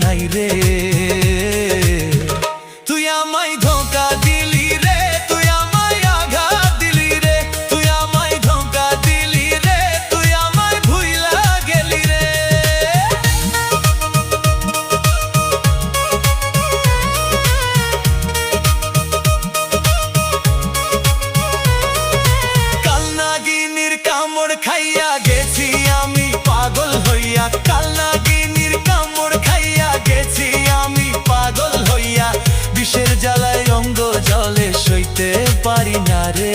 নাই রে। তুই আমায় ধোঁকা দিলি রে, তুই আমায় আঘাত দিলি রে, তুই আমায় ধোঁকা দিলি রে, তুই আমায় ভুইলা গেলি রে। কাল নাগিনীর কামড় খাইয়া গেছি আমি পাগল হইয়া, কাল নাগিনীর কামড় খাইয়া গেছি আমি পাগল হইয়া। বিষের জ্বালায় অঙ্গ জলে সইতে পারি না রে।